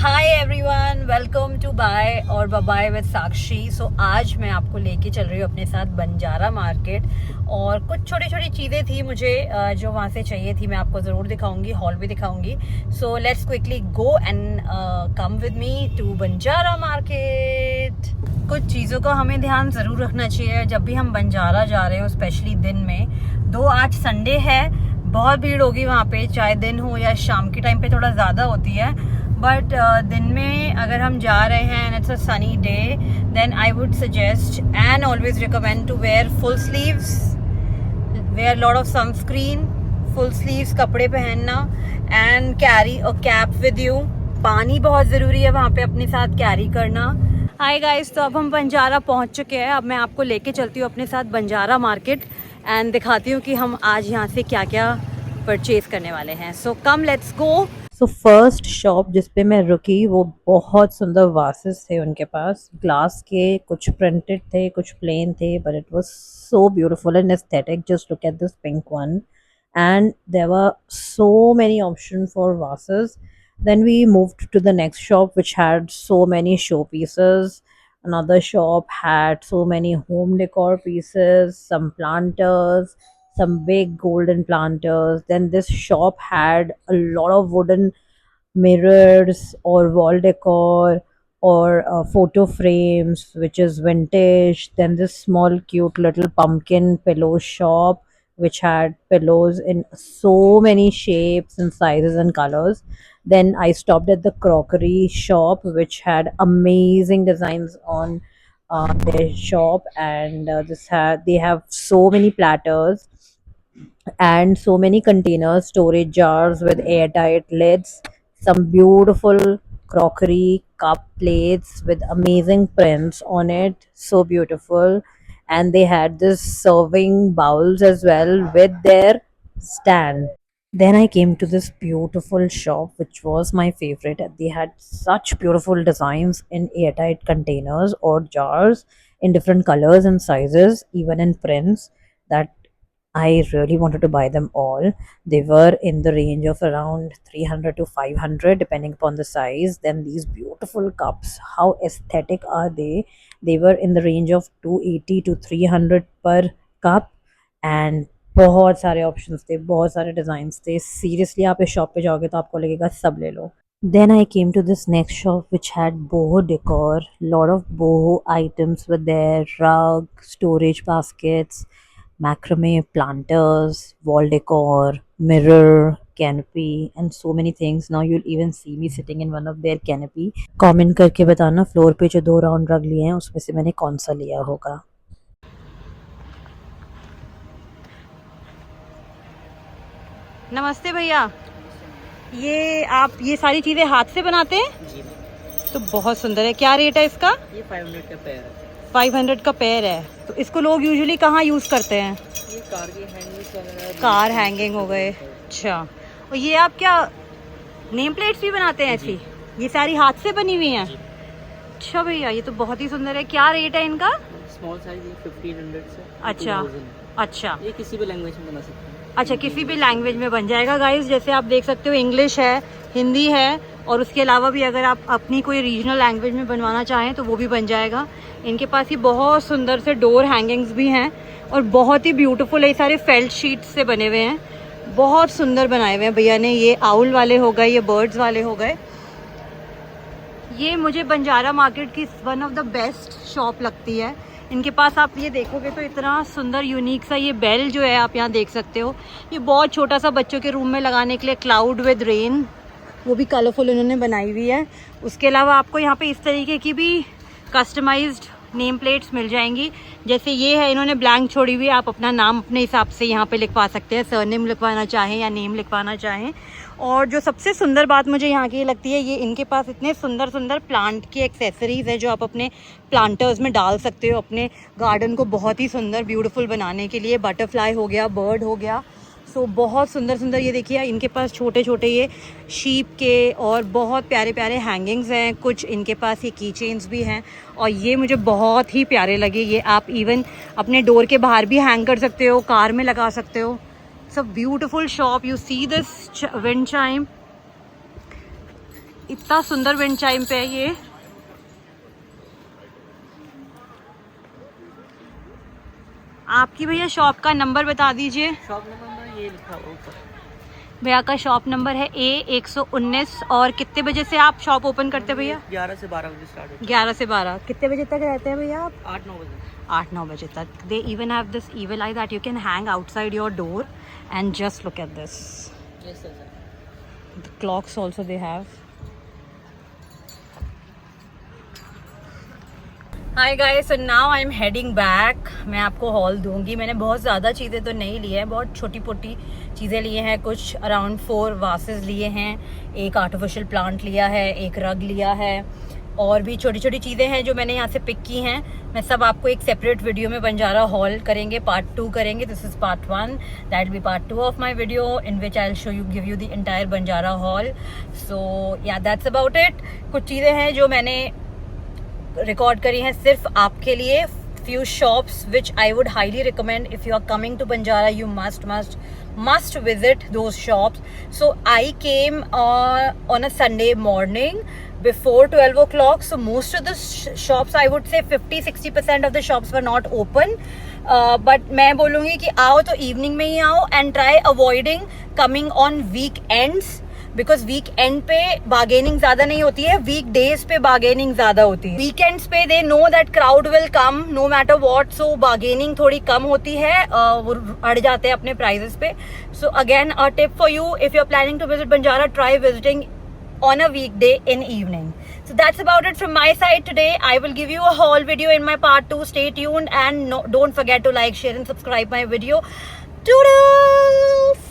Hi everyone, welcome to bye और bye with Sakshi. So आज मैं आपको लेके चल रही हूँ अपने साथ बंजारा मार्केट और कुछ छोटी छोटी चीज़ें थी मुझे जो वहाँ से चाहिए थी। मैं आपको ज़रूर दिखाऊंगी, हॉल भी दिखाऊंगी। So let's quickly go and come with me to Banjara market. कुछ चीज़ों का हमें ध्यान ज़रूर रखना चाहिए जब भी हम बंजारा जा रहे हो, स्पेशली दिन में। आज संडे है, बहुत भीड़ होगी वहाँ पे, चाहे दिन हो या शाम के टाइम पे थोड़ा ज़्यादा होती है। बट दिन में अगर हम जा रहे हैं and it's a sunny day, then I would suggest and always recommend to wear full sleeves, wear lot of sunscreen, full sleeves कपड़े पहनना and carry a cap with you. पानी बहुत ज़रूरी है वहाँ पे अपने साथ कैरी करना। हाय गाइस, तो अब हम बंजारा पहुँच चुके हैं। अब मैं आपको लेके चलती हूँ अपने साथ बंजारा मार्केट एंड दिखाती हूँ कि हम आज यहाँ से क्या क्या परचेज करने वाले हैं। So come let's go. So first shop जिस पे मैं रुकी वो बहुत सुंदर वासेस थे उनके पास, ग्लास के, कुछ प्रिंटेड थे कुछ प्लेन थे, but it was so beautiful and aesthetic. Just look at this pink one and there were so many options for vases. Then we moved to the next shop which had so many showpieces. Another shop had so many home decor pieces, some planters, some big golden planters. Then this shop had a lot of wooden mirrors or wall decor or photo frames which is vintage. Then this small cute little pumpkin pillow shop which had pillows in so many shapes and sizes and colors. Then I stopped at the crockery shop which had amazing designs on their shop, and they have so many platters and so many containers, storage jars with airtight lids, some beautiful crockery cup plates with amazing prints on it, so beautiful. And they had this serving bowls as well with their stand. Then I came to this beautiful shop which was my favorite. They had such beautiful designs in airtight containers or jars in different colors and sizes, even in prints, that I really wanted to buy them all. They were in the range of around 300 to 500 depending upon the size. Then these beautiful cups, how aesthetic are they? They were in the range of 280 to 300 per cup, and बहुत सारे options थे, बहुत सारे designs थे। Seriously आप इस shop पे जाओगे तो आपको लगेगा सब ले लो। Then I came to this next shop which had boho decor, lot of boho items were there, rug, storage baskets, macrame planters, wall decor, mirror, canopy and so many things. Now you'll even see me sitting in one of their canopy. Comment करके बताना floor पे जो 2 round रग लिए हैं उसमें से मैंने कौन सा लिया होगा। नमस्ते भैया, ये आप ये सारी चीज़ें हाथ से बनाते हैं? जी तो बहुत सुंदर है। क्या रेट है इसका? ये 500 का पेयर है। 500 का पेयर है। तो इसको लोग यूजुअली कहाँ यूज़ करते हैं? ये कार की हैंगिंग वगैरह, कार हैंगिंग हो गए। अच्छा, और ये आप क्या नेम प्लेट्स भी बनाते हैं ऐसी? ये सारी हाथ से बनी हुई हैं? अच्छा भैया, ये तो बहुत ही सुंदर है। क्या रेट है इनका? स्मॉल साइज 1500 से अच्छा 2000 है। अच्छा ये किसी भी लैंग्वेज में बना सकते हैं। अच्छा, किसी भी लैंग्वेज में बन जाएगा गाइस। जैसे आप देख सकते हो इंग्लिश है, हिंदी है, और उसके अलावा भी अगर आप अपनी कोई रीजनल लैंग्वेज में बनवाना चाहें तो वो भी बन जाएगा। इनके पास ये बहुत सुंदर से डोर हैंगिंग्स भी हैं और बहुत ही ब्यूटीफुल है। ये सारे फेल्ट शीट्स से बने हुए हैं, बहुत सुंदर बनाए हुए हैं भैया ने। ये आउल वाले हो गए, ये बर्ड्स वाले हो गए। ये मुझे बंजारा मार्केट की one of the best shop लगती है। इनके पास आप ये देखोगे तो इतना सुंदर यूनिक सा ये बेल जो है आप यहाँ देख सकते हो। ये बहुत छोटा सा बच्चों के रूम में लगाने के लिए, क्लाउड विद रेन, वो भी कलरफुल इन्होंने बनाई हुई है। उसके अलावा आपको यहाँ पे इस तरीके की भी कस्टमाइज्ड नेम प्लेट्स मिल जाएंगी। जैसे ये है, इन्होंने ब्लैंक छोड़ी हुई है, आप अपना नाम अपने हिसाब से यहाँ पे लिखवा सकते हैं, सरनेम लिखवाना चाहें या नेम लिखवाना चाहें। और जो सबसे सुंदर बात मुझे यहाँ की लगती है, ये इनके पास इतने सुंदर सुंदर प्लांट की एक्सेसरीज़ है जो आप अपने प्लांटर्स में डाल सकते हो अपने गार्डन को बहुत ही सुंदर ब्यूटीफुल बनाने के लिए। बटरफ्लाई हो गया, बर्ड हो गया, सो बहुत सुंदर सुंदर। ये देखिए इनके पास छोटे छोटे ये शीप के और बहुत प्यारे प्यारे हैंगिंग्स हैं। कुछ इनके पास ये की चेन्स भी हैं और ये मुझे बहुत ही प्यारे लगे। ये आप इवन अपने डोर के बाहर भी हैंग कर सकते हो, कार में लगा सकते हो। It's a beautiful shop. You see this wind chime, इतना सुंदर विंड चाइम पे है ये। आपकी भैया शॉप का नंबर बता दीजिए। शॉप नंबर में ये लिखा हुआ ऊपर। भैया का शॉप नंबर है A119। और कितने बजे से आप शॉप ओपन करते हैं भैया? 11 से 12 बजे स्टार्ट होता 11 से 12। कितने बजे तक रहते हैं भैया आप? है। 8-9 बजे। 8-9 बजे तक। They even have this evil eye that you can hang outside your door and just look at this. Yes sir. The clocks also they have. Hi guys, so now I'm heading back. मैं आपको hall दूंगी। मैंने बहुत ज़्यादा चीज़ें तो नहीं ली है, बहुत छोटी मोटी चीज़ें लिए हैं। कुछ अराउंड 4 वासेस लिए हैं, एक आर्टिफिशियल प्लांट लिया है, एक रग लिया है, और भी छोटी छोटी चीज़ें हैं जो मैंने यहाँ से पिक की हैं। मैं सब आपको एक सेपरेट वीडियो में बंजारा हॉल करेंगे, पार्ट 2 करेंगे। This is part 1, that be part 2 of my video in which I show you give you the entire Banjara hall. So yeah that's about it. कुछ चीज़ें हैं जो मैंने रिकॉर्ड करी हैं सिर्फ आपके लिए। few shops which I would highly recommend if you are coming to Banjara. You must visit those shops. So I came on a Sunday morning before 12 o'clock. So most of the shops, I would say 50-60% of the shops were not open. But मैं बोलूँगी कि आओ तो evening में ही आओ and try avoiding coming on weekends. Because weekend पे bargaining ज्यादा नहीं होती है, वीक डेज पे बार्गेनिंग ज्यादा होती है। वीकेंड्स पे they know that crowd will come no matter what, so bargaining थोड़ी कम होती है, वो अड़ जाते हैं अपने प्राइजेस पे। So again a tip for you, if you are planning to visit Banjara, try visiting on a weekday in evening. So that's about it from my side today. I will give you a haul video in my part 2. Stay tuned and don't forget to like, share and subscribe my video. Toodles!